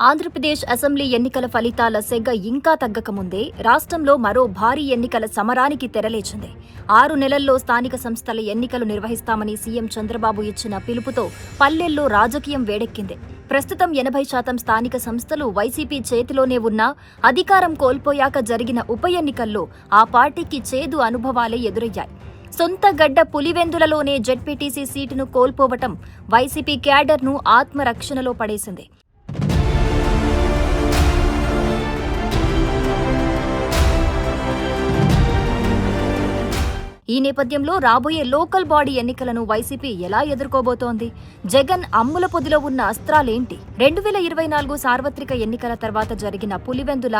Andhra Pradesh assembly ఎన్నికల ఫలితాల సెగ ఇంకా తగ్గకముందే రాష్ట్రంలో మరో భారీ ఎన్నికల సమరానికి తెరలేచింది. 6 నెలల్లో స్థానిక సంస్థల ఎన్నికలు నిర్వహిస్తామని సీఎం చంద్రబాబు ఇచ్చిన పిలుపుతో పల్లెల్లో రాజకీయం వేడెక్కింది. ప్రస్తుతం 80% స్థానిక సంస్థలు వైసీపీ చేతిలోనే ఉన్నా అధికారం కోల్పోయాక జరిగిన ఉప ఎన్నికల్లో ఆ పార్టీకి చేదు అనుభవాలే ఎదురయ్యాయి. సొంత గడ్డ పులివెందులలోనే జెడ్పీటీసీ సీటును కోల్పోవటం వైసీపీ క్యాడర్ను ఆత్మరక్షణలో పడేసింది. ఈ నేపథ్యంలో రాబోయే లోకల్ బాడీ ఎన్నికలను వైసీపీ ఎలా ఎదుర్కోబోతోంది? జగన్ అమ్ముల పొదిలో ఉన్న అస్త్రాలేంటి? 2024 సార్వత్రిక ఎన్నికల తర్వాత జరిగిన పులివెందుల,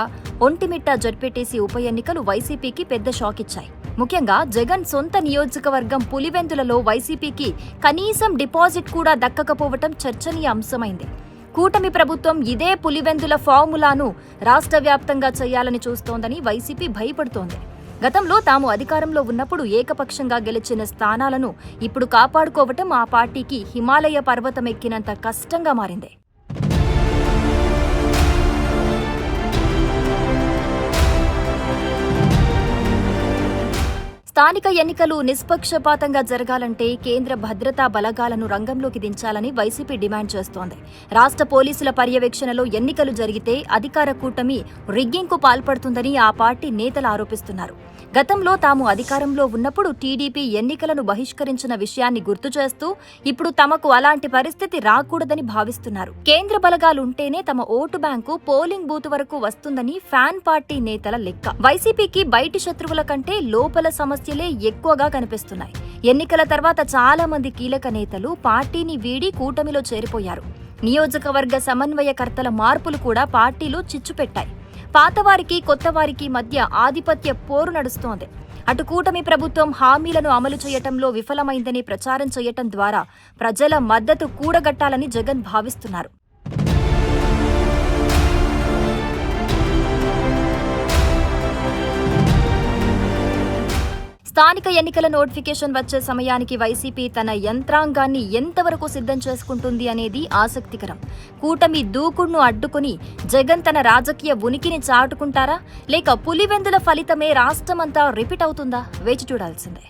ఒంటిమిట్ట జెడ్పీటీసీ ఉప ఎన్నికలు వైసీపీకి పెద్ద షాక్ ఇచ్చాయి. ముఖ్యంగా జగన్ సొంత నియోజకవర్గం పులివెందులలో వైసీపీకి కనీసం డిపాజిట్ కూడా దక్కకపోవటం చర్చనీయాంశమైంది. కూటమి ప్రభుత్వం ఇదే పులివెందుల ఫార్ములాను రాష్ట్ర వ్యాప్తంగా చేయాలని చూస్తోందని వైసీపీ భయపడుతోంది. గతంలో తాము అధికారంలో ఉన్నప్పుడు ఏకపక్షంగా గెలిచిన స్థానాలను ఇప్పుడు కాపాడుకోవటం ఆ పార్టీకి హిమాలయ పర్వతమెక్కినంత కష్టంగా మారింది. స్థానిక ఎన్నికలు నిష్పక్షపాతంగా జరగాలంటే కేంద్ర భద్రతా బలగాలను రంగంలోకి దించాలని వైసీపీ డిమాండ్ చేస్తోంది. రాష్ట్ర పోలీసుల పర్యవేక్షణలో ఎన్నికలు జరిగితే అధికార కూటమి రిగ్గింగ్కు పాల్పడుతుందని ఆ పార్టీ నేతలు ఆరోపిస్తున్నారు. గతంలో తాము అధికారంలో ఉన్నప్పుడు టీడీపీ ఎన్నికలను బహిష్కరించిన విషయాన్ని గుర్తు చేస్తూ ఇప్పుడు తమకు అలాంటి పరిస్థితి రాకూడదని భావిస్తున్నారు. కేంద్ర బలగాలుంటేనే తమ ఓటు బ్యాంకు పోలింగ్ బూత్ వరకు వస్తుందని ఫ్యాన్ పార్టీ నేతల లెక్క. వైసీపీకి బయటి శత్రువుల కంటే లోపల సమస్యలే ఎక్కువగా కనిపిస్తున్నాయి. ఎన్నికల తర్వాత చాలా మంది కీలక నేతలు పార్టీని వీడి కూటమిలో చేరిపోయారు. నియోజకవర్గ సమన్వయకర్తల మార్పులు కూడా పార్టీలో చిచ్చుపెట్టాయి. పాతవారికి కొత్తవారికి మధ్య ఆధిపత్య పోరు నడుస్తోంది. అటు కూటమి ప్రభుత్వం హామీలను అమలు చేయటంలో విఫలమైందని ప్రచారం చేయటం ద్వారా ప్రజల మద్దతు కూడగట్టాలని జగన్ భావిస్తున్నారు. స్థానిక ఎన్నికల నోటిఫికేషన్ వచ్చే సమయానికి వైసీపీ తన యంత్రాంగాన్ని ఎంతవరకు సిద్ధం చేసుకుంటుంది అనేది ఆసక్తికరం. కూటమి దూకుడును అడ్డుకుని జగన్ తన రాజకీయ ఉనికిని చాటుకుంటారా, లేక పులివెందుల ఫలితమే రాష్ట్రమంతా రిపీట్ అవుతుందా? వేచి చూడాల్సిందే.